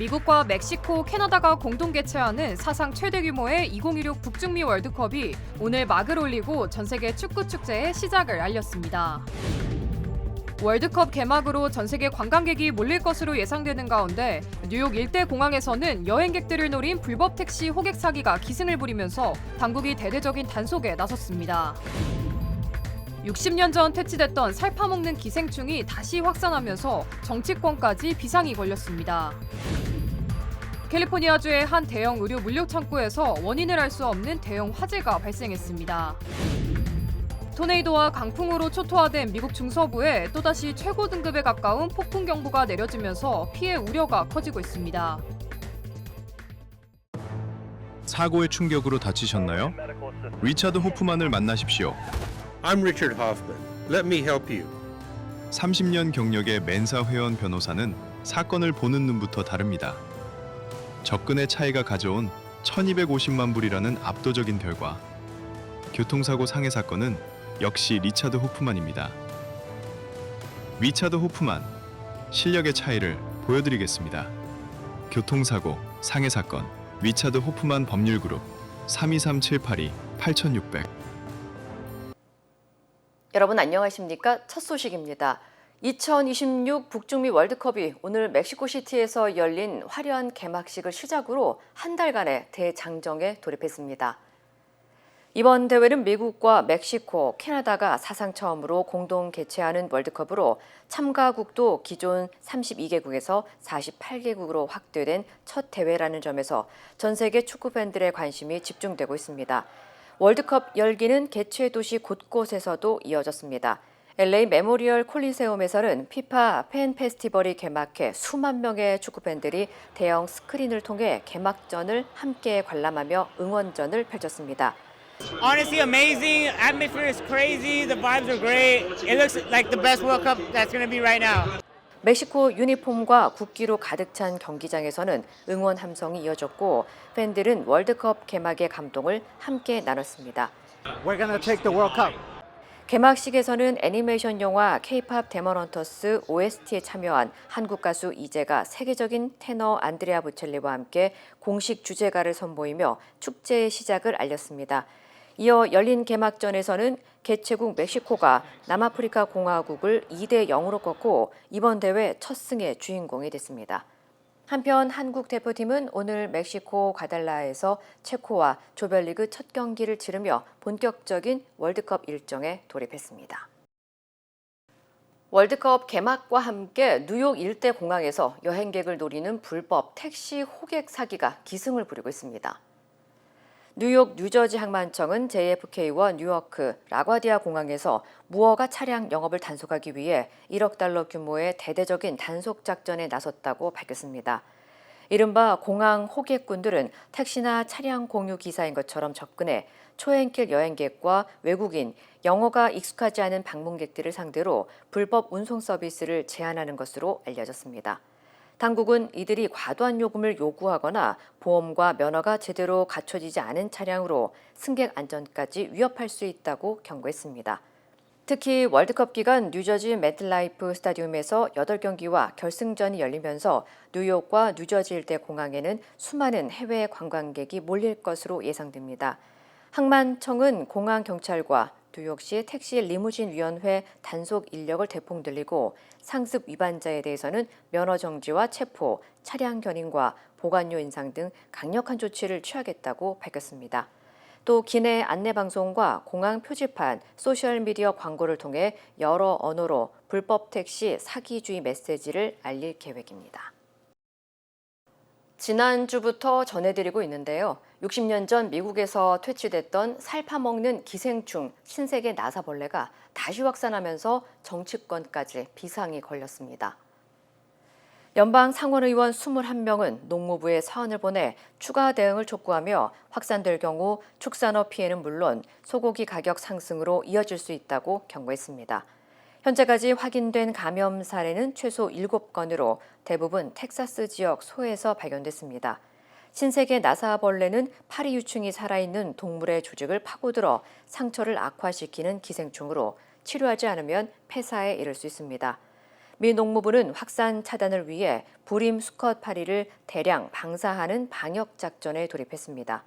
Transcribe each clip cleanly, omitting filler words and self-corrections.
미국과 멕시코, 캐나다가 공동 개최하는 사상 최대 규모의 2016 북중미 월드컵이 오늘 막을 올리고 전 세계 축구 축제의 시작을 알렸습니다. 월드컵 개막으로 전 세계 관광객이 몰릴 것으로 예상되는 가운데 뉴욕 일대 공항에서는 여행객들을 노린 불법 택시 호객 사기가 기승을 부리면서 당국이 대대적인 단속에 나섰습니다. 60년 전 퇴치됐던 살 파먹는 기생충이 다시 확산하면서 정치권까지 비상이 걸렸습니다. 캘리포니아주의 한 대형 의류 물류 창고에서 원인을 알 수 없는 대형 화재가 발생했습니다. 토네이도와 강풍으로 초토화된 미국 중서부에 또다시 최고 등급에 가까운 폭풍 경보가 내려지면서 피해 우려가 커지고 있습니다. 사고의 충격으로 다치셨나요? 리차드 호프만을 만나십시오. I'm Richard Hoffman. Let me help you. 30년 경력의 멘사 회원 변호사는 사건을 보는 눈부터 다릅니다. 접근의 차이가 가져온 1250만 불이라는 압도적인 결과. 교통사고 상해 사건은 역시 리차드 호프만입니다. 리차드 호프만, 실력의 차이를 보여드리겠습니다. 교통사고, 상해 사건, 리차드 호프만 법률그룹 323-782-8600. 여러분 안녕하십니까? 첫 소식입니다. 2026 북중미 월드컵이 오늘 멕시코시티에서 열린 화려한 개막식을 시작으로 한 달간의 대장정에 돌입했습니다. 이번 대회는 미국과 멕시코, 캐나다가 사상 처음으로 공동 개최하는 월드컵으로 참가국도 기존 32개국에서 48개국으로 확대된 첫 대회라는 점에서 전 세계 축구 팬들의 관심이 집중되고 있습니다. 월드컵 열기는 개최 도시 곳곳에서도 이어졌습니다. LA 메모리얼 콜리세움에서는 피파 팬 페스티벌이 개막해 수만 명의 축구 팬들이 대형 스크린을 통해 개막전을 함께 관람하며 응원전을 펼쳤습니다. Honestly, amazing. Atmosphere is crazy. The vibes are great. It looks like the best World Cup that's going to be right now. 멕시코 유니폼과 국기로 가득 찬 경기장에서는 응원 함성이 이어졌고 팬들은 월드컵 개막의 감동을 함께 나눴습니다. We're going to take the World Cup. 개막식에서는 애니메이션 영화 K-팝 데몬 헌터스 OST에 참여한 한국 가수 이재가 세계적인 테너 안드레아 보첼리와 함께 공식 주제가를 선보이며 축제의 시작을 알렸습니다. 이어 열린 개막전에서는 개최국 멕시코가 남아프리카 공화국을 2대 0으로 꺾고 이번 대회 첫 승의 주인공이 됐습니다. 한편 한국 대표팀은 오늘 멕시코 과달라에서 체코와 조별리그 첫 경기를 치르며 본격적인 월드컵 일정에 돌입했습니다. 월드컵 개막과 함께 뉴욕 일대 공항에서 여행객을 노리는 불법 택시 호객 사기가 기승을 부리고 있습니다. 뉴욕 뉴저지 항만청은 JFK와 뉴요크 라과디아 공항에서 무허가 차량 영업을 단속하기 위해 1억 달러 규모의 대대적인 단속 작전에 나섰다고 밝혔습니다. 이른바 공항 호객꾼들은 택시나 차량 공유 기사인 것처럼 접근해 초행길 여행객과 외국인, 영어가 익숙하지 않은 방문객들을 상대로 불법 운송 서비스를 제한하는 것으로 알려졌습니다. 당국은 이들이 과도한 요금을 요구하거나 보험과 면허가 제대로 갖춰지지 않은 차량으로 승객 안전까지 위협할 수 있다고 경고했습니다. 특히 월드컵 기간 뉴저지 매틀라이프 스타디움에서 8경기와 결승전이 열리면서 뉴욕과 뉴저지 일대 공항에는 수많은 해외 관광객이 몰릴 것으로 예상됩니다. 항만청은 공항경찰과 뉴욕시 택시 리무진 위원회 단속 인력을 대폭 늘리고 상습 위반자에 대해서는 면허 정지와 체포, 차량 견인과 보관료 인상 등 강력한 조치를 취하겠다고 밝혔습니다. 또 기내 안내방송과 공항 표지판, 소셜미디어 광고를 통해 여러 언어로 불법 택시 사기주의 메시지를 알릴 계획입니다. 지난주부터 전해드리고 있는데요. 60년 전 미국에서 퇴치됐던 살 파먹는 기생충 신세계 나사벌레가 다시 확산하면서 정치권까지 비상이 걸렸습니다. 연방 상원의원 21명은 농무부에 사안을 보내 추가 대응을 촉구하며 확산될 경우 축산업 피해는 물론 소고기 가격 상승으로 이어질 수 있다고 경고했습니다. 현재까지 확인된 감염 사례는 최소 7건으로 대부분 텍사스 지역 소에서 발견됐습니다. 신세계 나사벌레는 파리유충이 살아있는 동물의 조직을 파고들어 상처를 악화시키는 기생충으로 치료하지 않으면 폐사에 이를 수 있습니다. 미 농무부는 확산 차단을 위해 불임 수컷 파리를 대량 방사하는 방역 작전에 돌입했습니다.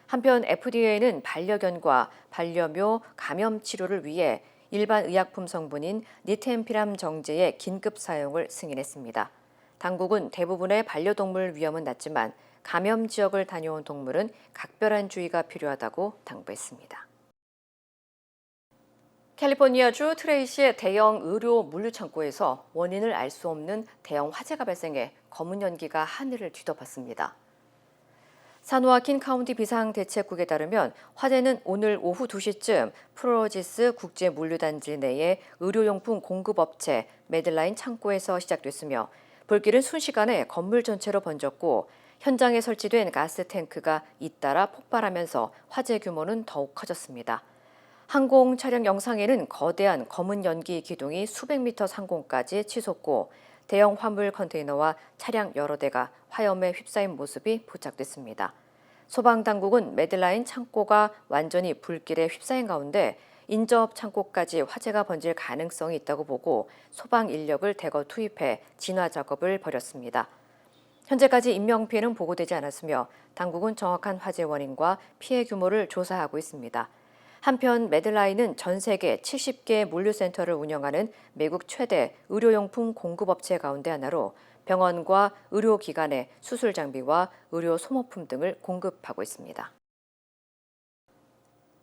한편 FDA는 반려견과 반려묘 감염 치료를 위해 일반 의약품 성분인 니텐피람 정제의 긴급 사용을 승인했습니다. 당국은 대부분의 반려동물 위험은 낮지만 감염 지역을 다녀온 동물은 각별한 주의가 필요하다고 당부했습니다. 캘리포니아주 트레이시의 대형 의료 물류창고에서 원인을 알 수 없는 대형 화재가 발생해 검은 연기가 하늘을 뒤덮었습니다. 산호아킨 카운티 비상대책국에 따르면 화재는 오늘 오후 2시쯤 프로로지스 국제물류단지 내의 의료용품 공급업체 매들라인 창고에서 시작됐으며 불길은 순식간에 건물 전체로 번졌고 현장에 설치된 가스 탱크가 잇따라 폭발하면서 화재 규모는 더욱 커졌습니다. 항공 촬영 영상에는 거대한 검은 연기 기둥이 수백 미터 상공까지 치솟고 대형 화물 컨테이너와 차량 여러 대가 화염에 휩싸인 모습이 포착됐습니다. 소방당국은 매들라인 창고가 완전히 불길에 휩싸인 가운데 인접 창고까지 화재가 번질 가능성이 있다고 보고 소방 인력을 대거 투입해 진화 작업을 벌였습니다. 현재까지 인명피해는 보고되지 않았으며 당국은 정확한 화재 원인과 피해 규모를 조사하고 있습니다. 한편 매들라인은 전 세계 70개 물류센터를 운영하는 미국 최대 의료용품 공급업체 가운데 하나로 병원과 의료기관에 수술 장비와 의료 소모품 등을 공급하고 있습니다.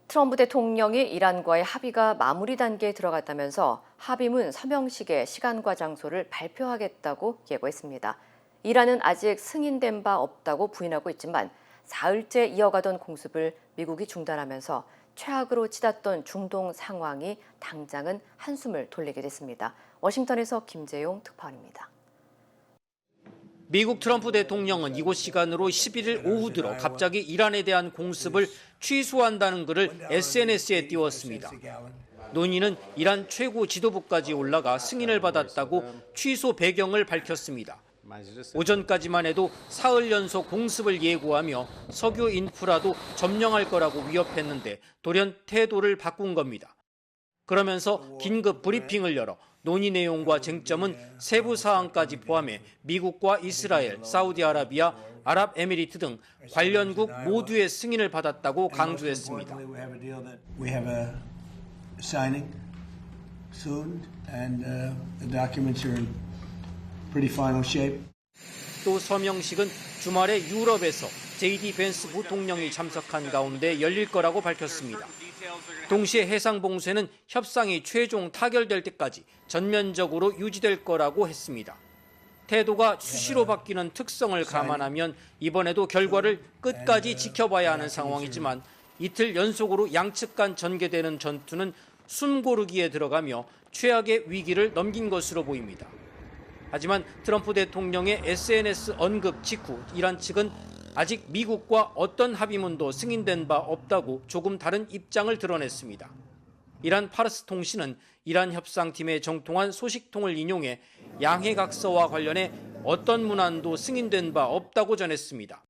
트럼프 대통령이 이란과의 합의가 마무리 단계에 들어갔다면서 합의문 서명식의 시간과 장소를 발표하겠다고 예고했습니다. 이란은 아직 승인된 바 없다고 부인하고 있지만 사흘째 이어가던 공습을 미국이 중단하면서 최악으로 치닫던 중동 상황이 당장은 한숨을 돌리게 됐습니다. 워싱턴에서 김재용 특파원입니다. 미국 트럼프 대통령은 이곳 시간으로 11일 오후 들어 갑자기 이란에 대한 공습을 취소한다는 글을 SNS에 띄웠습니다. 논의는 이란 최고 지도부까지 올라가 승인을 받았다고 취소 배경을 밝혔습니다. 오전까지만 해도 사흘 연속 공습을 예고하며 석유 인프라도 점령할 거라고 위협했는데 돌연 태도를 바꾼 겁니다. 그러면서 긴급 브리핑을 열어 논의 내용과 쟁점은 세부 사항까지 포함해 미국과 이스라엘, 사우디아라비아, 아랍에미리트 등 관련국 모두의 승인을 받았다고 강조했습니다. We have a signing soon and the documents are in pretty final shape. 또 서명식은 주말에 유럽에서 JD 벤스 부통령이 참석한 가운데 열릴 거라고 밝혔습니다. 동시에 해상봉쇄는 협상이 최종 타결될 때까지 전면적으로 유지될 거라고 했습니다. 태도가 수시로 바뀌는 특성을 감안하면 이번에도 결과를 끝까지 지켜봐야 하는 상황이지만 이틀 연속으로 양측 간 전개되는 전투는 숨고르기에 들어가며 최악의 위기를 넘긴 것으로 보입니다. 하지만 트럼프 대통령의 SNS 언급 직후 이란 측은 아직 미국과 어떤 합의문도 승인된 바 없다고 조금 다른 입장을 드러냈습니다. 이란 파르스 통신은 이란 협상팀의 정통한 소식통을 인용해 양해각서와 관련해 어떤 문안도 승인된 바 없다고 전했습니다.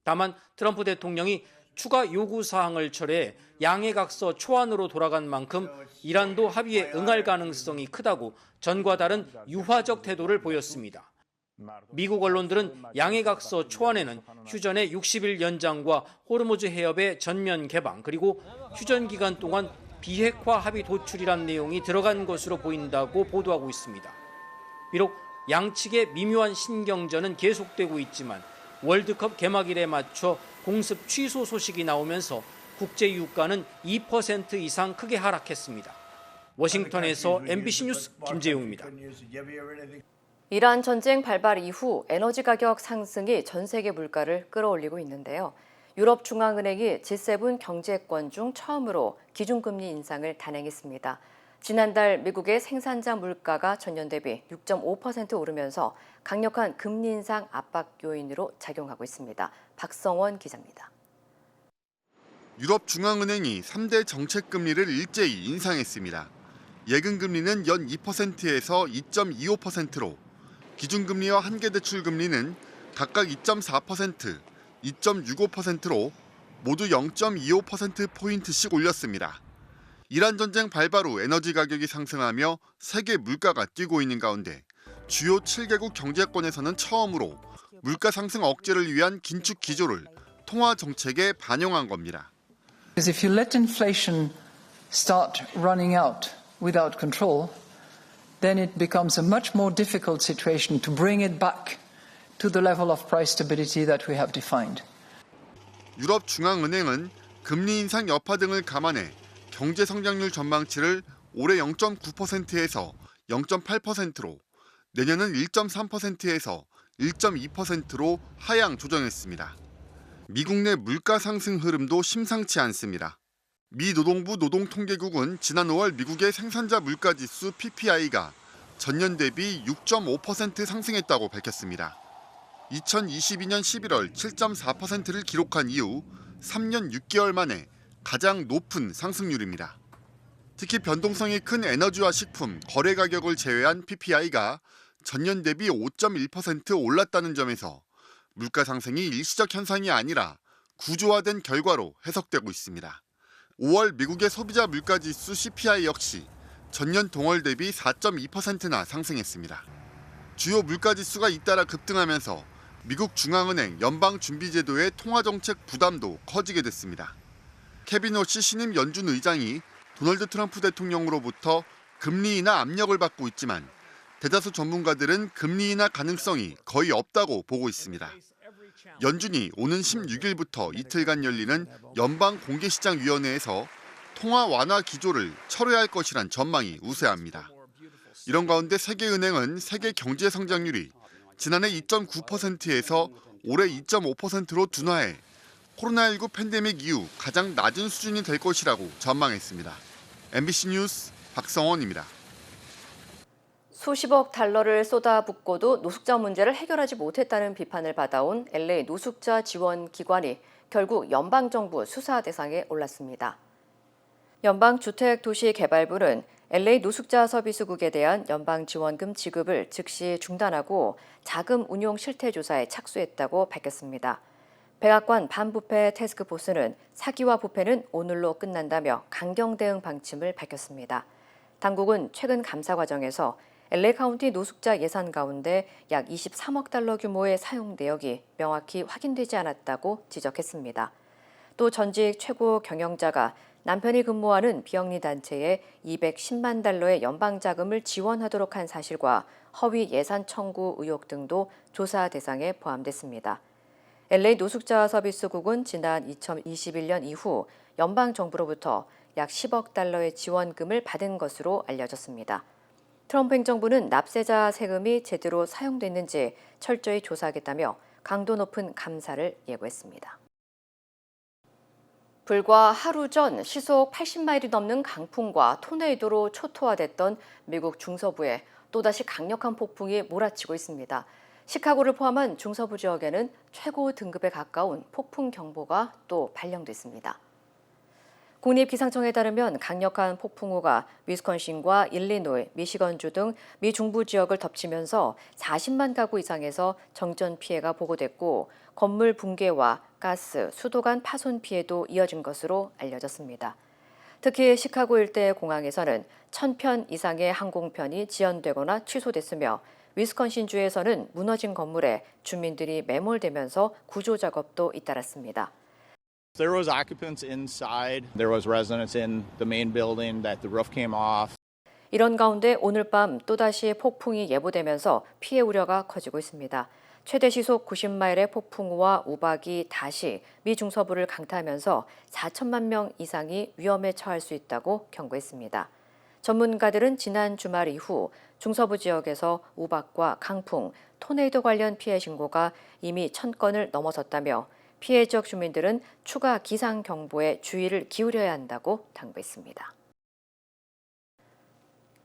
다만 트럼프 대통령이 추가 요구 사항을 철회해 양해각서 초안으로 돌아간 만큼 이란도 합의에 응할 가능성이 크다고 전과 다른 유화적 태도를 보였습니다. 미국 언론들은 양해각서 초안에는 휴전의 60일 연장과 호르무즈 해협의 전면 개방 그리고 휴전 기간 동안 비핵화 합의 도출이란 내용이 들어간 것으로 보인다고 보도하고 있습니다. 비록 양측의 미묘한 신경전은 계속되고 있지만 월드컵 개막일에 맞춰 공습 취소 소식이 나오면서 국제 유가는 2% 이상 크게 하락했습니다. 워싱턴에서 MBC 뉴스 김재용입니다. 이란 전쟁 발발 이후 에너지 가격 상승이 전 세계 물가를 끌어올리고 있는데요. 유럽중앙은행이 G7 경제권 중 처음으로 기준금리 인상을 단행했습니다. 지난달 미국의 생산자 물가가 전년 대비 6.5% 오르면서 강력한 금리 인상 압박 요인으로 작용하고 있습니다. 박성원 기자입니다. 유럽중앙은행이 3대 정책금리를 일제히 인상했습니다. 예금금리는 연 2%에서 2.25%로 기준금리와 한계대출금리는 각각 2.4%, 2.65%로 모두 0.25%포인트씩 올렸습니다. 이란 전쟁 발발 후 에너지 가격이 상승하며 세계 물가가 뛰고 있는 가운데 주요 7개국 경제권에서는 처음으로 물가 상승 억제를 위한 긴축 기조를 통화 정책에 반영한 겁니다. Because if you let inflation start running out without control, then it becomes a much more difficult situation to bring it back to the level of price stability that we have defined. 유럽 중앙은행은 금리 인상 여파 등을 감안해 경제 성장률 전망치를 올해 0.9%에서 0.8%로 내년은 1.3%에서 1.2%로 하향 조정했습니다. 미국 내 물가 상승 흐름도 심상치 않습니다. 미 노동부 노동통계국은 지난 5월 미국의 생산자 물가지수 PPI가 전년 대비 6.5% 상승했다고 밝혔습니다. 2022년 11월 7.4%를 기록한 이후 3년 6개월 만에 가장 높은 상승률입니다. 특히 변동성이 큰 에너지와 식품, 거래 가격을 제외한 PPI가 전년 대비 5.1% 올랐다는 점에서 물가 상승이 일시적 현상이 아니라 구조화된 결과로 해석되고 있습니다. 5월 미국의 소비자 물가지수 CPI 역시 전년 동월 대비 4.2%나 상승했습니다. 주요 물가지수가 잇따라 급등하면서 미국 중앙은행 연방준비제도의 통화정책 부담도 커지게 됐습니다. 케빈 워시 신임 연준 의장이 도널드 트럼프 대통령으로부터 금리 인하 압력을 받고 있지만 대다수 전문가들은 금리 인하 가능성이 거의 없다고 보고 있습니다. 연준이 오는 16일부터 이틀간 열리는 연방공개시장위원회에서 통화 완화 기조를 철회할 것이란 전망이 우세합니다. 이런 가운데 세계은행은 세계 경제 성장률이 지난해 2.9%에서 올해 2.5%로 둔화해 코로나19 팬데믹 이후 가장 낮은 수준이 될 것이라고 전망했습니다. MBC 뉴스 박성원입니다. 수십억 달러를 쏟아붓고도 노숙자 문제를 해결하지 못했다는 비판을 받아온 LA 노숙자 지원 기관이 결국 연방정부 수사 대상에 올랐습니다. 연방주택도시개발부는 LA 노숙자 서비스국에 대한 연방 지원금 지급을 즉시 중단하고 자금 운용 실태 조사에 착수했다고 밝혔습니다. 백악관 반부패 태스크포스는 사기와 부패는 오늘로 끝난다며 강경 대응 방침을 밝혔습니다. 당국은 최근 감사 과정에서 LA 카운티 노숙자 예산 가운데 약 23억 달러 규모의 사용 내역이 명확히 확인되지 않았다고 지적했습니다. 또 전직 최고 경영자가 남편이 근무하는 비영리 단체에 210만 달러의 연방 자금을 지원하도록 한 사실과 허위 예산 청구 의혹 등도 조사 대상에 포함됐습니다. LA 노숙자 서비스국은 지난 2021년 이후 연방 정부로부터 약 10억 달러의 지원금을 받은 것으로 알려졌습니다. 트럼프 행정부는 납세자 세금이 제대로 사용됐는지 철저히 조사하겠다며 강도 높은 감사를 예고했습니다. 불과 하루 전 시속 80마일이 넘는 강풍과 토네이도로 초토화됐던 미국 중서부에 또다시 강력한 폭풍이 몰아치고 있습니다. 시카고를 포함한 중서부 지역에는 최고 등급에 가까운 폭풍 경보가 또 발령됐습니다. 국립기상청에 따르면 강력한 폭풍우가 위스콘신과 일리노이, 미시건주 등 미 중부 지역을 덮치면서 40만 가구 이상에서 정전 피해가 보고됐고 건물 붕괴와 가스, 수도 간 파손 피해도 이어진 것으로 알려졌습니다. 특히 시카고 일대 공항에서는 1,000편 이상의 항공편이 지연되거나 취소됐으며 위스콘신주에서는 무너진 건물에 주민들이 매몰되면서 구조 작업도 잇따랐습니다. There was occupants inside. There was residents in the main building that the roof came off. 이런 가운데 오늘 밤 또다시 폭풍이 예보되면서 피해 우려가 커지고 있습니다. 최대 시속 90마일의 폭풍우와 우박이 다시 미 중서부를 강타하면서 4천만 명 이상이 위험에 처할 수 있다고 경고했습니다. 전문가들은 지난 주말 이후 중서부 지역에서 우박과 강풍, 토네이도 관련 피해 신고가 이미 1,000건을 넘어섰다며 피해 지역 주민들은 추가 기상 경보에 주의를 기울여야 한다고 당부했습니다.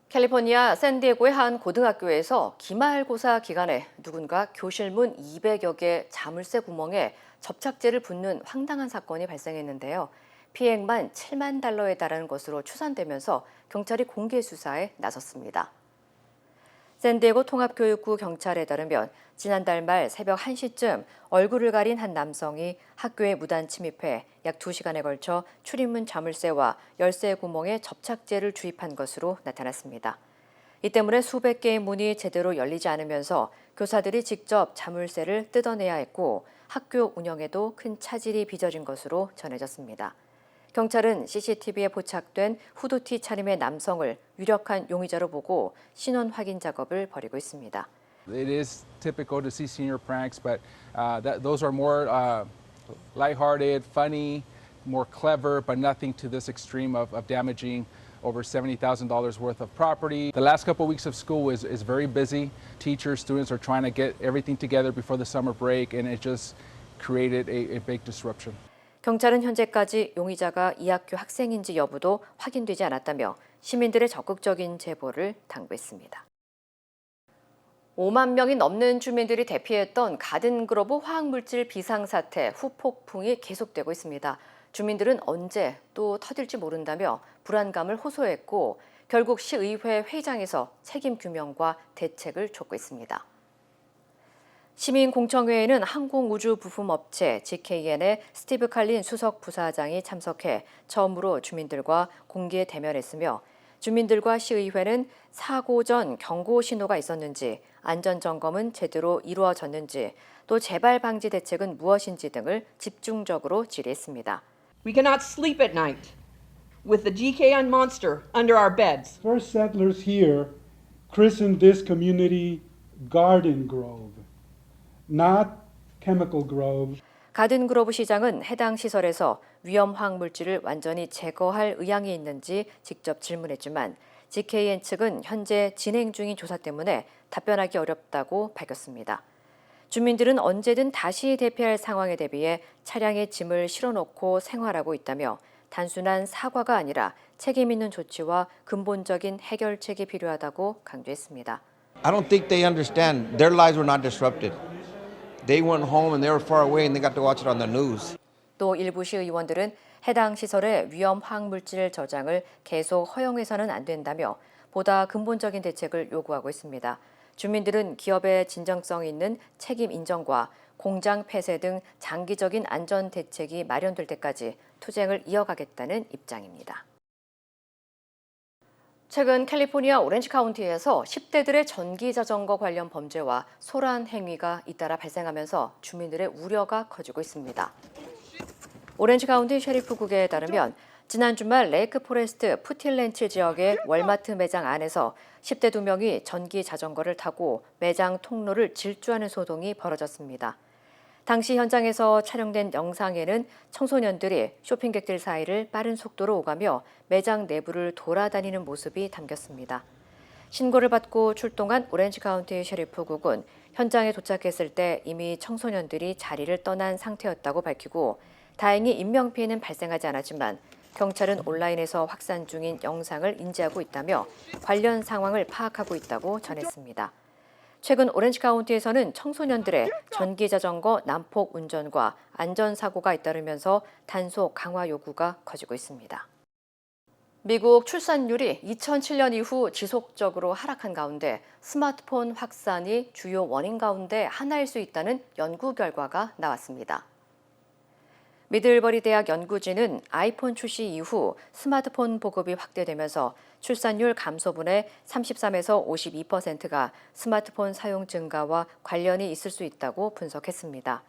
캘리포니아 샌디에고의 한 고등학교에서 기말고사 기간에 누군가 교실 문 200여 개 자물쇠 구멍에 접착제를 붓는 황당한 사건이 발생했는데요. 피해액만 7만 달러에 달하는 것으로 추산되면서 경찰이 공개 수사에 나섰습니다. 샌디에고 통합교육구 경찰에 따르면 지난달 말 새벽 1시쯤 얼굴을 가린 한 남성이 학교에 무단 침입해 약 2시간에 걸쳐 출입문 자물쇠와 열쇠 구멍에 접착제를 주입한 것으로 나타났습니다. 이 때문에 수백 개의 문이 제대로 열리지 않으면서 교사들이 직접 자물쇠를 뜯어내야 했고 학교 운영에도 큰 차질이 빚어진 것으로 전해졌습니다. 경찰은 CCTV에 포착된 후드티 차림의 남성을 유력한 용의자로 보고 신원 확인 작업을 벌이고 있습니다. It is typical to see senior pranks, but those are more lighthearted, funny, more clever, but nothing to this extreme of damaging over $70,000 worth of property. The last couple of weeks of school is very busy. Teachers, students are trying to get everything together before the summer break, and it just created a big disruption. 경찰은 현재까지 용의자가 이 학교 학생인지 여부도 확인되지 않았다며 시민들의 적극적인 제보를 당부했습니다. 5만 명이 넘는 주민들이 대피했던 가든그로브 화학물질 비상사태 후폭풍이 계속되고 있습니다. 주민들은 언제 또 터질지 모른다며 불안감을 호소했고 결국 시의회 회의장에서 책임 규명과 대책을 촉구했습니다. 시민공청회에는 항공우주부품업체 GKN의 스티브 칼린 수석 부사장이 참석해 처음으로 주민들과 공개 대면했으며 주민들과 시의회는 사고 전 경고 신호가 있었는지, 안전점검은 제대로 이루어졌는지, 또 재발 방지 대책은 무엇인지 등을 집중적으로 질의했습니다. We cannot sleep at night with the GKN monster under our beds. First settlers here christened this community Garden Grove, not Chemical Grove. 가든그로브 시장은 해당 시설에서 위험 화학물질을 완전히 제거할 의향이 있는지 직접 질문했지만 GKN 측은 현재 진행 중인 조사 때문에 답변하기 어렵다고 밝혔습니다. 주민들은 언제든 다시 대피할 상황에 대비해 차량에 짐을 실어놓고 생활하고 있다며 단순한 사과가 아니라 책임 있는 조치와 근본적인 해결책이 필요하다고 강조했습니다. I don't think they understand. Their lives were not disrupted. They went home and they were far away and they got to watch it on the news. 또 일부 시의원들은 해당 시설의 위험 화학물질 저장을 계속 허용해서는 안 된다며 보다 근본적인 대책을 요구하고 있습니다. 주민들은 기업의 진정성 있는 책임 인정과 공장 폐쇄 등 장기적인 안전 대책이 마련될 때까지 투쟁을 이어가겠다는 입장입니다. 최근 캘리포니아 오렌지 카운티에서 10대들의 전기 자전거 관련 범죄와 소란 행위가 잇따라 발생하면서 주민들의 우려가 커지고 있습니다. 오렌지 카운티 셰리프국에 따르면 지난 주말 레이크 포레스트 푸틸랜치 지역의 월마트 매장 안에서 10대 2명이 전기 자전거를 타고 매장 통로를 질주하는 소동이 벌어졌습니다. 당시 현장에서 촬영된 영상에는 청소년들이 쇼핑객들 사이를 빠른 속도로 오가며 매장 내부를 돌아다니는 모습이 담겼습니다. 신고를 받고 출동한 오렌지 카운티 셰리프국은 현장에 도착했을 때 이미 청소년들이 자리를 떠난 상태였다고 밝히고 다행히 인명피해는 발생하지 않았지만 경찰은 온라인에서 확산 중인 영상을 인지하고 있다며 관련 상황을 파악하고 있다고 전했습니다. 최근 오렌지 카운티에서는 청소년들의 전기자전거 난폭 운전과 안전사고가 잇따르면서 단속 강화 요구가 커지고 있습니다. 미국 출산율이 2007년 이후 지속적으로 하락한 가운데 스마트폰 확산이 주요 원인 가운데 하나일 수 있다는 연구 결과가 나왔습니다. 미들버리 대학 연구진은 아이폰 출시 이후 스마트폰 보급이 확대되면서 출산율 감소분의 33에서 52%가 스마트폰 사용 증가와 관련이 있을 수 있다고 분석했습니다.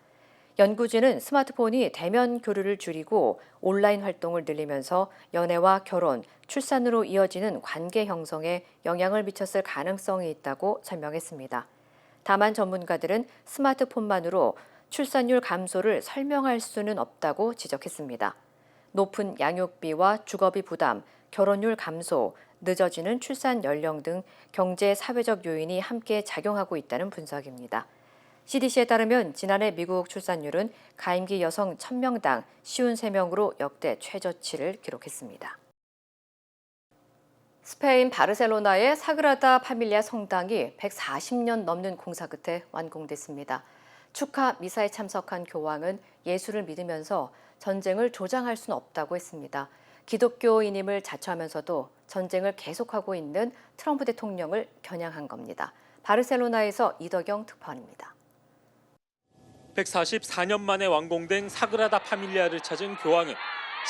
연구진은 스마트폰이 대면 교류를 줄이고 온라인 활동을 늘리면서 연애와 결혼, 출산으로 이어지는 관계 형성에 영향을 미쳤을 가능성이 있다고 설명했습니다. 다만 전문가들은 스마트폰만으로 출산율 감소를 설명할 수는 없다고 지적했습니다. 높은 양육비와 주거비 부담, 결혼율 감소, 늦어지는 출산 연령 등 경제 사회적 요인이 함께 작용하고 있다는 분석입니다. CDC에 따르면 지난해 미국 출산율은 가임기 여성 1000명당 53명으로 역대 최저치를 기록했습니다. 스페인 바르셀로나의 사그라다 파밀리아 성당이 140년 넘는 공사 끝에 완공됐습니다. 축하 미사에 참석한 교황은 예수를 믿으면서 전쟁을 조장할 수는 없다고 했습니다. 기독교인임을 자처하면서도 전쟁을 계속하고 있는 트럼프 대통령을 겨냥한 겁니다. 바르셀로나에서 이덕영 특파원입니다. 144년 만에 완공된 사그라다 파밀리아를 찾은 교황은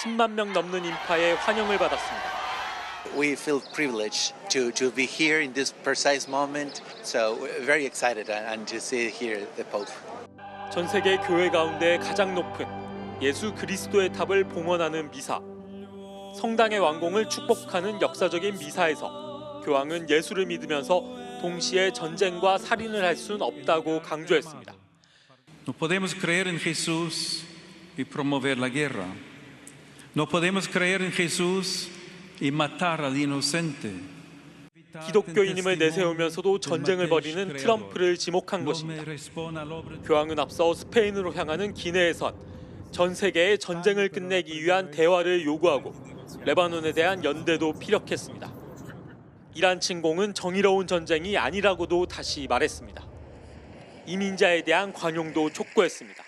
10만 명 넘는 인파의 환영을 받았습니다. We feel privileged to be here in this precise moment. So we're very excited and to see here the Pope. 전 세계 교회 가운데 가장 높은 예수 그리스도의 탑을 봉헌하는 미사. 성당의 완공을 축복하는 역사적인 미사에서 교황은 예수를 믿으면서 동시에 전쟁과 살인을 할 수는 없다고 강조했습니다. No podemos creer en Jesús y promover la guerra. No podemos creer en Jesús y matar al inocente. 기독교인임을 내세우면서도 전쟁을 벌이는 트럼프를 지목한 것입니다. 교황은 앞서 스페인으로 향하는 기내에선 전 세계의 전쟁을 끝내기 위한 대화를 요구하고 레바논에 대한 연대도 피력했습니다. 이란 침공은 정의로운 전쟁이 아니라고도 다시 말했습니다. 이민자에 대한 관용도 촉구했습니다.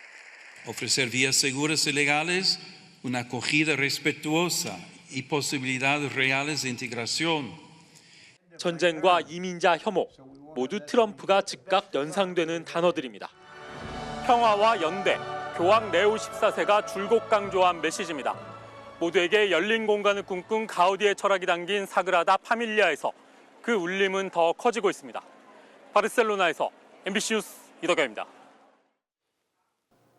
Ofrecer vías seguras y legales, una acogida respetuosa y posibilidades reales de integración. 전쟁과 이민자 혐오 모두 트럼프가 즉각 연상되는 단어들입니다. 평화와 연대, 교황 레오 14세가 줄곧 강조한 메시지입니다. 모두에게 열린 공간을 꿈꾼 가우디의 철학이 담긴 사그라다 파밀리아에서 그 울림은 더 커지고 있습니다. 바르셀로나에서 MBC 뉴스 이덕현입니다.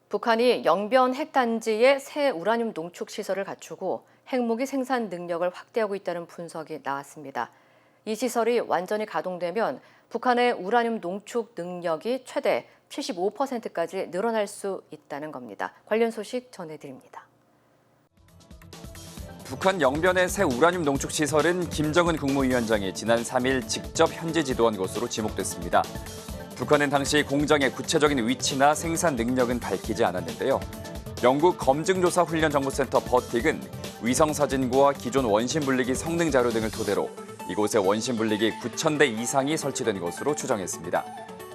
북한이 영변 핵단지에 새 우라늄 농축 시설을 갖추고 핵무기 생산 능력을 확대하고 있다는 분석이 나왔습니다. 이 시설이 완전히 가동되면 북한의 우라늄 농축 능력이 최대 75%까지 늘어날 수 있다는 겁니다. 관련 소식 전해드립니다. 북한 영변의 새 우라늄 농축 시설은 김정은 국무위원장이 지난 3일 직접 현지 지도한 것으로 지목됐습니다. 북한은 당시 공장의 구체적인 위치나 생산 능력은 밝히지 않았는데요. 영국 검증조사훈련정보센터 버틱은 위성사진과 기존 원심분리기 성능 자료 등을 토대로 이곳에 원심분리기 9,000대 이상이 설치된 것으로 추정했습니다.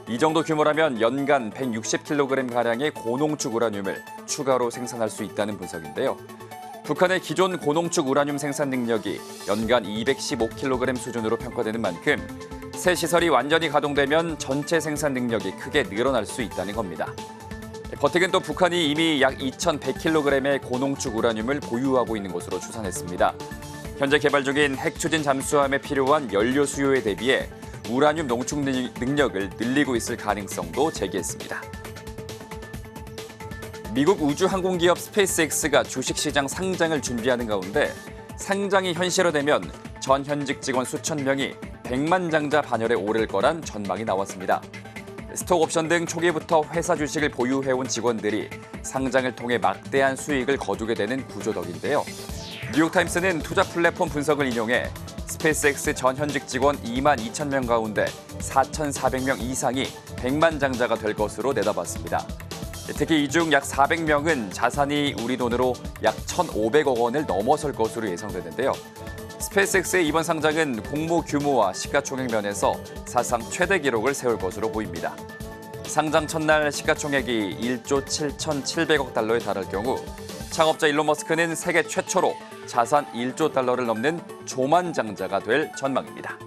이 정도 규모라면 연간 160kg가량의 고농축 우라늄을 추가로 생산할 수 있다는 분석인데요. 북한의 기존 고농축 우라늄 생산 능력이 연간 215kg 수준으로 평가되는 만큼 새 시설이 완전히 가동되면 전체 생산 능력이 크게 늘어날 수 있다는 겁니다. 버틱은 또 북한이 이미 약 2,100kg의 고농축 우라늄을 보유하고 있는 것으로 추산했습니다. 현재 개발 중인 핵 추진 잠수함에 필요한 연료 수요에 대비해 우라늄 농축 능력을 늘리고 있을 가능성도 제기했습니다. 미국 우주항공기업 스페이스X가 주식시장 상장을 준비하는 가운데 상장이 현실화되면 전 현직 직원 수천 명이 100만 장자 반열에 오를 거란 전망이 나왔습니다. 스톡옵션 등 초기부터 회사 주식을 보유해온 직원들이 상장을 통해 막대한 수익을 거두게 되는 구조덕인데요. 뉴욕타임스는 투자 플랫폼 분석을 인용해 스페이스X 전 현직 직원 2만 2천 명 가운데 4,400명 이상이 100만 장자가 될 것으로 내다봤습니다. 특히 이 중 약 400명은 자산이 우리 돈으로 약 1,500억 원을 넘어설 것으로 예상되는데요. 스페이스X의 이번 상장은 공모 규모와 시가총액 면에서 사상 최대 기록을 세울 것으로 보입니다. 상장 첫날 시가총액이 1조 7,700억 달러에 달할 경우 창업자 일론 머스크는 세계 최초로 자산 1조 달러를 넘는 조만장자가 될 전망입니다.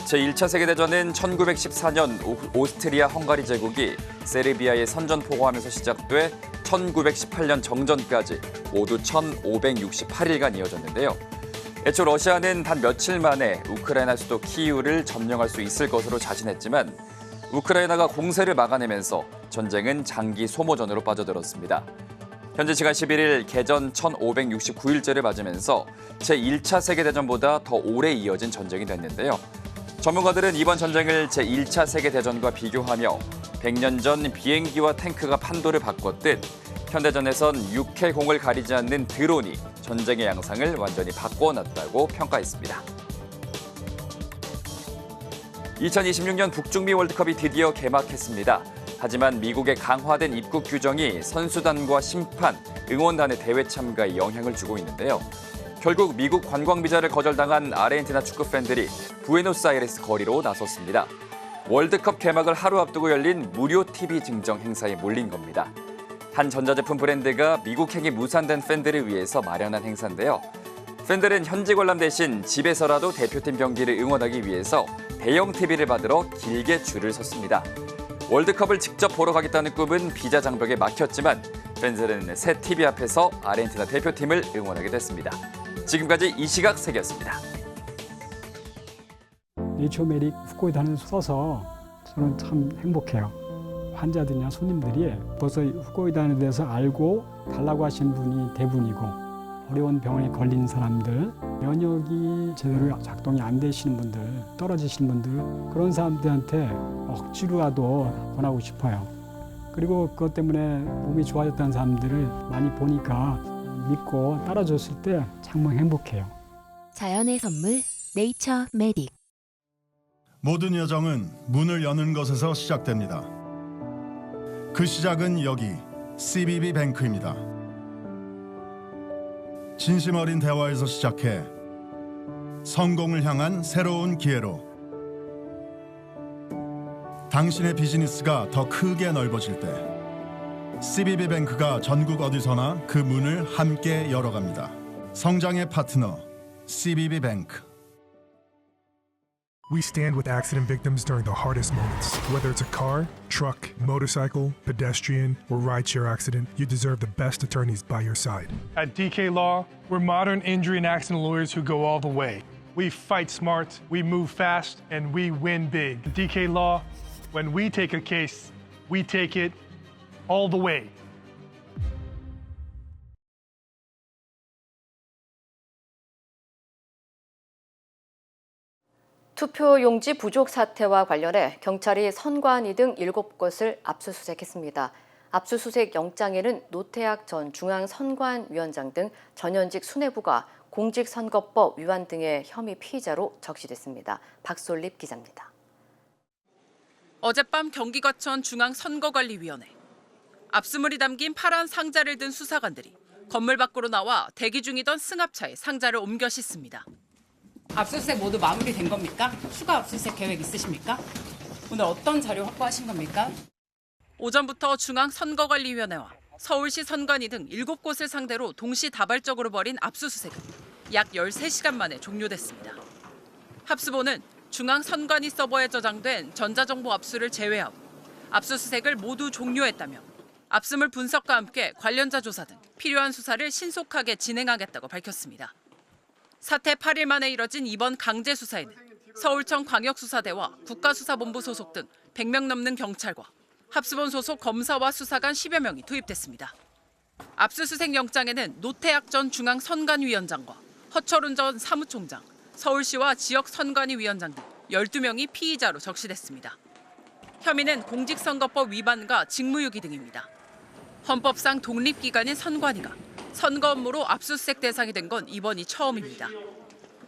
제1차 세계대전은 1914년 오스트리아 헝가리 제국이 세르비아에 선전포고하면서 시작돼 1918년 정전까지 모두 1568일간 이어졌는데요. 애초 러시아는 단 며칠 만에 우크라이나 수도 키이우를 점령할 수 있을 것으로 자신했지만 우크라이나가 공세를 막아내면서 전쟁은 장기 소모전으로 빠져들었습니다. 현재 시간 11일 개전 1569일째를 맞으면서 제1차 세계대전보다 더 오래 이어진 전쟁이 됐는데요. 전문가들은 이번 전쟁을 제1차 세계대전과 비교하며 100년 전 비행기와 탱크가 판도를 바꿨듯 현대전에선 육해공을 가리지 않는 드론이 전쟁의 양상을 완전히 바꿔놨다고 평가했습니다. 2026년 북중미 월드컵이 드디어 개막했습니다. 하지만 미국의 강화된 입국 규정이 선수단과 심판, 응원단의 대회 참가에 영향을 주고 있는데요. 결국 미국 관광 비자를 거절당한 아르헨티나 축구 팬들이 부에노스아이레스 거리로 나섰습니다. 월드컵 개막을 하루 앞두고 열린 무료 TV 증정 행사에 몰린 겁니다. 한 전자제품 브랜드가 미국행이 무산된 팬들을 위해서 마련한 행사인데요. 팬들은 현지 관람 대신 집에서라도 대표팀 경기를 응원하기 위해서 대형 TV를 받으러 길게 줄을 섰습니다. 월드컵을 직접 보러 가겠다는 꿈은 비자 장벽에 막혔지만 팬들은 새 TV 앞에서 아르헨티나 대표팀을 응원하게 됐습니다. 지금까지 이 시각 세계였습니다. 네이처메딕 후코이다를 써서 저는 참 행복해요. 환자들이나 손님들이 벌써 후코이다에 대해서 알고 달라고 하시는 분이 대부분이고, 어려운 병에 걸린 사람들, 면역이 제대로 작동이 안 되시는 분들, 떨어지시는 분들, 그런 사람들한테 억지로라도 권하고 싶어요. 그리고 그것 때문에 몸이 좋아졌다는 사람들을 많이 보니까 믿고 따라줬을 때 정말 행복해요. 자연의 선물 네이처메딕. 모든 여정은 문을 여는 것에서 시작됩니다. 그 시작은 여기 CBB 뱅크입니다. 진심 어린 대화에서 시작해 성공을 향한 새로운 기회로 당신의 비즈니스가 더 크게 넓어질 때 CBB 뱅크가 전국 어디서나 그 문을 함께 열어갑니다. 성장의 파트너 CBB 뱅크. We stand with accident victims during the hardest moments. Whether it's a car, truck, motorcycle, pedestrian, or rideshare accident, you deserve the best attorneys by your side. At DK Law, we're modern injury and accident lawyers who go all the way. We fight smart, we move fast, and we win big. DK Law, when we take a case, we take it all the way. 투표용지 부족 사태와 관련해 경찰이 선관위 등 7곳을 압수수색했습니다. 압수수색 영장에는 노태학 전 중앙선관위원장 등 전현직 수뇌부가 공직선거법 위반 등의 혐의 피의자로 적시됐습니다. 박솔립 기자입니다. 어젯밤 경기과천 중앙선거관리위원회. 압수물이 담긴 파란 상자를 든 수사관들이 건물 밖으로 나와 대기 중이던 승합차에 상자를 옮겨 싣습니다. 압수수색 모두 마무리된 겁니까? 추가 압수수색 계획 있으십니까? 오늘 어떤 자료 확보하신 겁니까? 오전부터 중앙선거관리위원회와 서울시 선관위 등 7곳을 상대로 동시다발적으로 벌인 압수수색은 약 13시간 만에 종료됐습니다. 합수본은 중앙선관위 서버에 저장된 전자정보 압수를 제외하고 압수수색을 모두 종료했다며 압수물 분석과 함께 관련자 조사 등 필요한 수사를 신속하게 진행하겠다고 밝혔습니다. 사태 8일 만에 이뤄진 이번 강제 수사에는 서울청 광역수사대와 국가수사본부 소속 등 100명 넘는 경찰과 합수본 소속 검사와 수사관 10여 명이 투입됐습니다. 압수수색 영장에는 노태학 전 중앙선관위원장과 허철훈 전 사무총장, 서울시와 지역선관위위원장 등 12명이 피의자로 적시됐습니다. 혐의는 공직선거법 위반과 직무유기 등입니다. 헌법상 독립기관인 선관위가 선거 업무로 압수수색 대상이 된 건 이번이 처음입니다.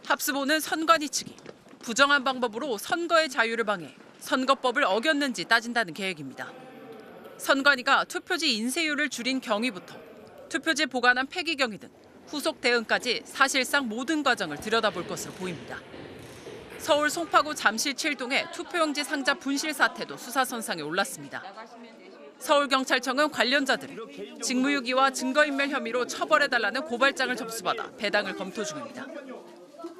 합수본은 선관위 측이 부정한 방법으로 선거의 자유를 방해, 선거법을 어겼는지 따진다는 계획입니다. 선관위가 투표지 인쇄율을 줄인 경위부터 투표지 보관한 폐기 경위 등 후속 대응까지 사실상 모든 과정을 들여다볼 것으로 보입니다. 서울 송파구 잠실 7동의 투표용지 상자 분실 사태도 수사선상에 올랐습니다. 서울경찰청은 관련자들을 직무유기와 증거인멸 혐의로 처벌해달라는 고발장을 접수받아 배당을 검토 중입니다.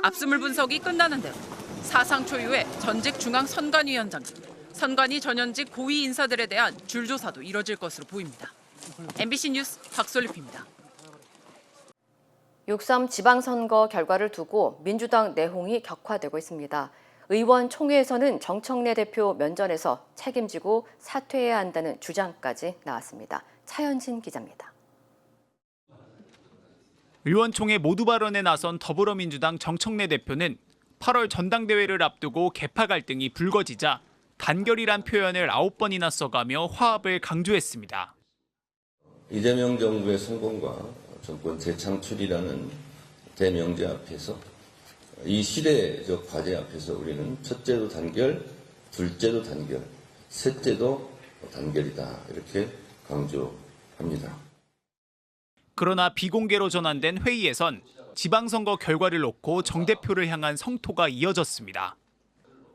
압수물 분석이 끝나는 대로 사상 초유의 전직 중앙선관위원장 등 선관위 전현직 고위 인사들에 대한 줄조사도 이뤄질 것으로 보입니다. MBC 뉴스 박솔립입니다. 6.3 지방선거 결과를 두고 민주당 내홍이 격화되고 있습니다. 의원총회에서는 정청래 대표 면전에서 책임지고 사퇴해야 한다는 주장까지 나왔습니다. 차현진 기자입니다. 의원총회 모두 발언에 나선 더불어민주당 정청래 대표는 8월 전당대회를 앞두고 계파 갈등이 불거지자 단결이란 표현을 9번이나 써가며 화합을 강조했습니다. 이재명 정부의 성공과 정권 재창출이라는 대명제 앞에서 이 시대적 과제 앞에서 우리는 첫째도 단결, 둘째도 단결, 셋째도 단결이다 이렇게 강조합니다. 그러나 비공개로 전환된 회의에선 지방선거 결과를 놓고 정 대표를 향한 성토가 이어졌습니다.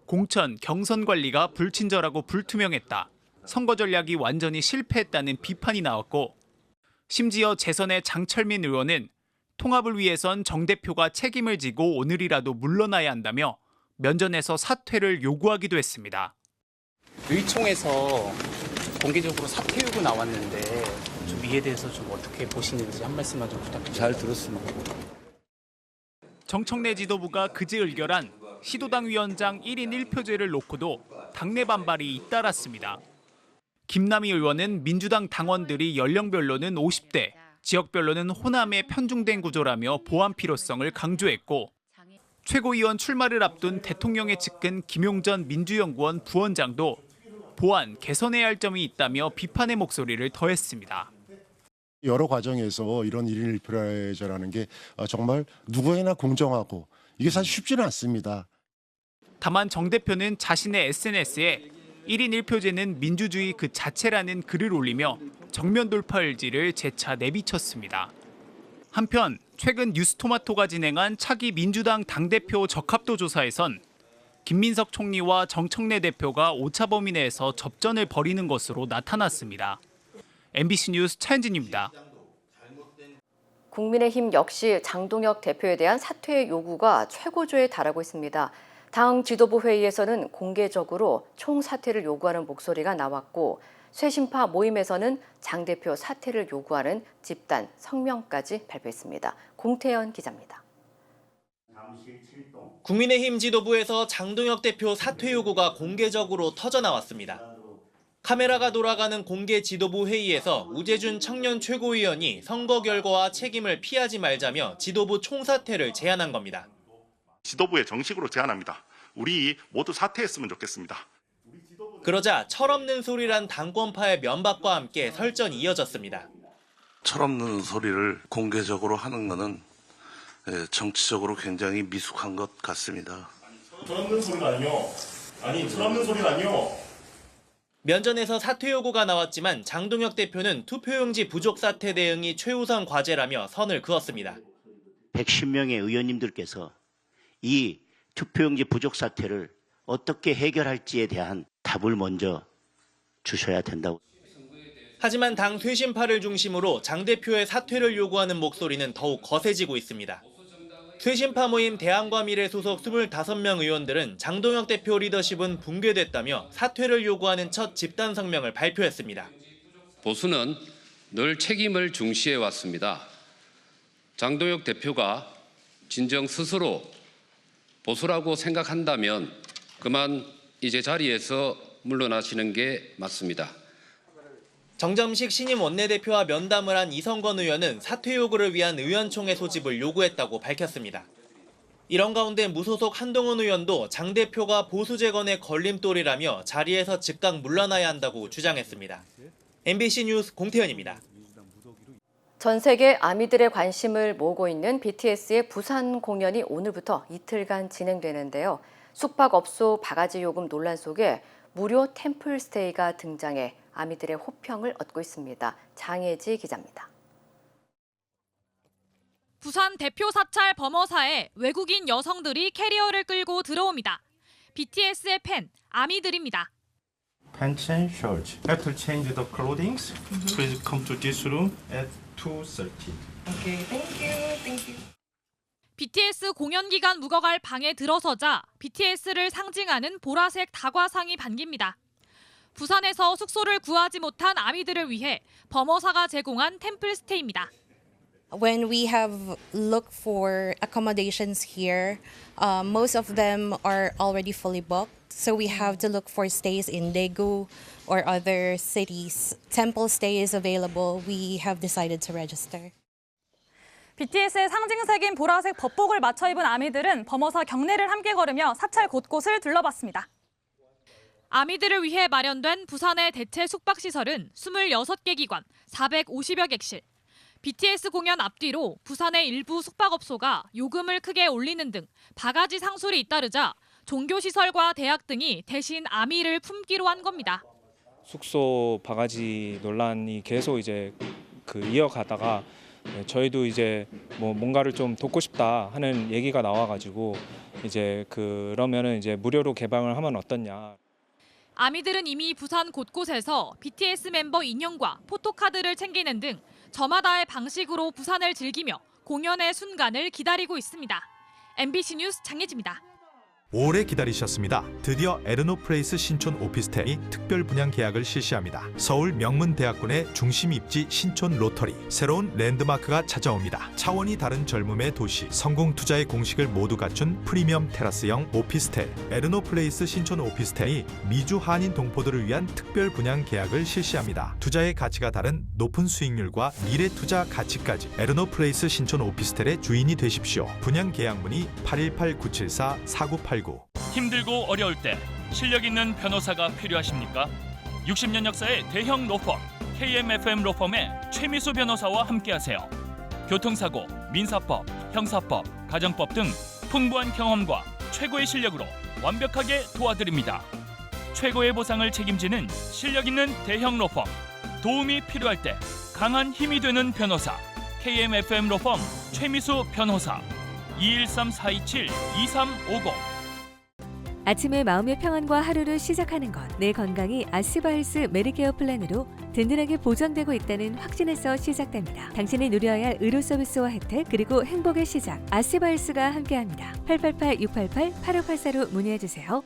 공천, 경선 관리가 불친절하고 불투명했다. 선거 전략이 완전히 실패했다는 비판이 나왔고 심지어 재선의 장철민 의원은 통합을 위해선 정 대표가 책임을 지고 오늘이라도 물러나야 한다며 면전에서 사퇴를 요구하기도 했습니다. 의총에서 공개적으로 사퇴 요구 나왔는데 좀 이에 대해서 좀 어떻게 보시는지 한 말씀만 좀 부탁드립니다. 잘 들었습니다. 정청래 지도부가 그제 의결한 시도당 위원장 1인 1표제를 놓고도 당내 반발이 잇따랐습니다. 김남희 의원은 민주당 당원들이 연령별로는 50대, 지역별로는 호남에 편중된 구조라며 보완 필요성을 강조했고 최고위원 출마를 앞둔 대통령의 측근 김용전 민주연구원 부원장도 보완, 개선해야 할 점이 있다며 비판의 목소리를 더했습니다. 여러 과정에서 이런 1인 1표제라는 게 정말 누구에나 공정하고 이게 사실 쉽지는 않습니다. 다만 정 대표는 자신의 SNS에 1인 1표제는 민주주의 그 자체라는 글을 올리며 정면 돌파 의지를 재차 내비쳤습니다. 한편 최근 뉴스토마토가 진행한 차기 민주당 당대표 적합도 조사에선 김민석 총리와 정청래 대표가 오차 범위 내에서 접전을 벌이는 것으로 나타났습니다. MBC 뉴스 차현진입니다. 국민의힘 역시 장동혁 대표에 대한 사퇴 요구가 최고조에 달하고 있습니다. 당 지도부 회의에서는 공개적으로 총사퇴를 요구하는 목소리가 나왔고 쇄신파 모임에서는 장 대표 사퇴를 요구하는 집단 성명까지 발표했습니다. 공태현 기자입니다. 국민의힘 지도부에서 장동혁 대표 사퇴 요구가 공개적으로 터져나왔습니다. 카메라가 돌아가는 공개 지도부 회의에서 우재준 청년 최고위원이 선거 결과와 책임을 피하지 말자며 지도부 총사퇴를 제안한 겁니다. 지도부에 정식으로 제안합니다. 우리 모두 사퇴했으면 좋겠습니다. 그러자 철없는 소리란 당권파의 면박과 함께 설전이 이어졌습니다. 철없는 소리를 공개적으로 하는 것은 정치적으로 굉장히 미숙한 것 같습니다. 철없는 소리라니요. 철없는 소리라니요. 면전에서 사퇴 요구가 나왔지만 장동혁 대표는 투표용지 부족 사태 대응이 최우선 과제라며 선을 그었습니다. 110명의 의원님들께서 이 투표용지 부족 사태를 어떻게 해결할지에 대한 답을 먼저 주셔야 된다고. 하지만 당 쇄신파를 중심으로 장 대표의 사퇴를 요구하는 목소리는 더욱 거세지고 있습니다. 쇄신파 모임 대안과미래 소속 25명 의원들은 장동혁 대표 리더십은 붕괴됐다며 사퇴를 요구하는 첫 집단 성명을 발표했습니다. 보수는 늘 책임을 중시해 왔습니다. 장동혁 대표가 진정 스스로 보수라고 생각한다면 그만 이제 자리에서 물러나시는 게 맞습니다. 정점식 신임 원내대표와 면담을 한 이성건 의원은 사퇴 요구를 위한 의원총회 소집을 요구했다고 밝혔습니다. 이런 가운데 무소속 한동훈 의원도 장 대표가 보수 재건의 걸림돌이라며 자리에서 즉각 물러나야 한다고 주장했습니다. MBC 뉴스 공태현입니다. 전 세계 아미들의 관심을 모으고 있는 BTS의 부산 공연이 오늘부터 이틀간 진행되는데요. 숙박업소 바가지 요금 논란 속에 무료 템플 스테이가 등장해 아미들의 호평을 얻고 있습니다. 장혜지 기자입니다. 부산 대표 사찰 범어사에 외국인 여성들이 캐리어를 끌고 들어옵니다. BTS의 팬, 아미들입니다. Pants and shorts. Have to change the clothing. Please come to this room at 2:30. Okay, thank you. BTS 공연 기간 묵어갈 방에 들어서자 BTS를 상징하는 보라색 다과상이 반깁니다. 부산에서 숙소를 구하지 못한 아미들을 위해 범어사가 제공한 템플 스테이입니다. When we have looked for accommodations here, most of them are already fully booked. So we have to look for stays in Daegu or other cities. Temple stay is available. We have decided to register. BTS의 상징색인 보라색 법복을 맞춰 입은 아미들은 범어사 경내를 함께 걸으며 사찰 곳곳을 둘러봤습니다. 아미들을 위해 마련된 부산의 대체 숙박시설은 26개 기관, 450여 객실. BTS 공연 앞뒤로 부산의 일부 숙박업소가 요금을 크게 올리는 등 바가지 상술이 잇따르자 종교시설과 대학 등이 대신 아미를 품기로 한 겁니다. 숙소 바가지 논란이 계속 이제 이어가다가 저희도 이제 뭔가를 좀 돕고 싶다 하는 얘기가 나와가지고 이제 그러면은 이제 무료로 개방을 하면 어떻냐. 아미들은 이미 부산 곳곳에서 BTS 멤버 인형과 포토카드를 챙기는 등 저마다의 방식으로 부산을 즐기며 공연의 순간을 기다리고 있습니다. MBC 뉴스 장혜지입니다. 오래 기다리셨습니다. 드디어 에르노플레이스 신촌 오피스텔이 특별 분양 계약을 실시합니다. 서울 명문대학군의 중심 입지 신촌 로터리. 새로운 랜드마크가 찾아옵니다. 차원이 다른 젊음의 도시. 성공 투자의 공식을 모두 갖춘 프리미엄 테라스형 오피스텔. 에르노플레이스 신촌 오피스텔이 미주 한인 동포들을 위한 특별 분양 계약을 실시합니다. 투자의 가치가 다른 높은 수익률과 미래 투자 가치까지 에르노플레이스 신촌 오피스텔의 주인이 되십시오. 분양 계약 문의 818-974-4989. 힘들고 어려울 때 실력 있는 변호사가 필요하십니까? 60년 역사의 대형 로펌 KMFM 로펌의 최미수 변호사와 함께하세요. 교통사고, 민사법, 형사법, 가정법 등 풍부한 경험과 최고의 실력으로 완벽하게 도와드립니다. 최고의 보상을 책임지는 실력 있는 대형 로펌. 도움이 필요할 때 강한 힘이 되는 변호사 KMFM 로펌 최미수 변호사 213-427-2350. 아침에 마음의 평안과 하루를 시작하는 것. 내 건강이 아스바헬스 메디케어 플랜으로 든든하게 보장되고 있다는 확신에서 시작됩니다. 당신이 누려야 할 의료 서비스와 혜택 그리고 행복의 시작. 아스바헬스가 함께합니다. 888-688-8584로 문의해주세요.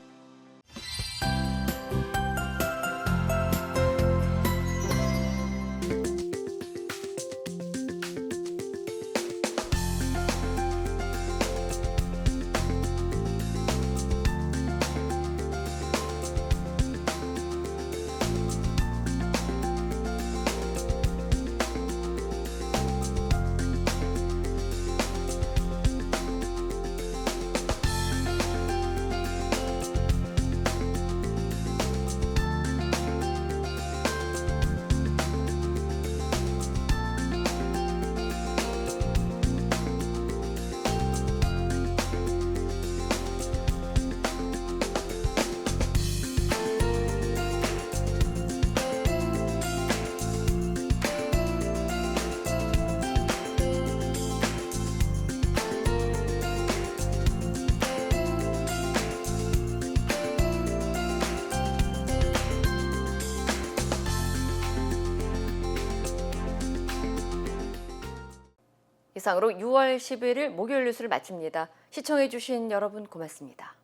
이상으로 6월 11일 목요일 뉴스를 마칩니다. 시청해주신 여러분 고맙습니다.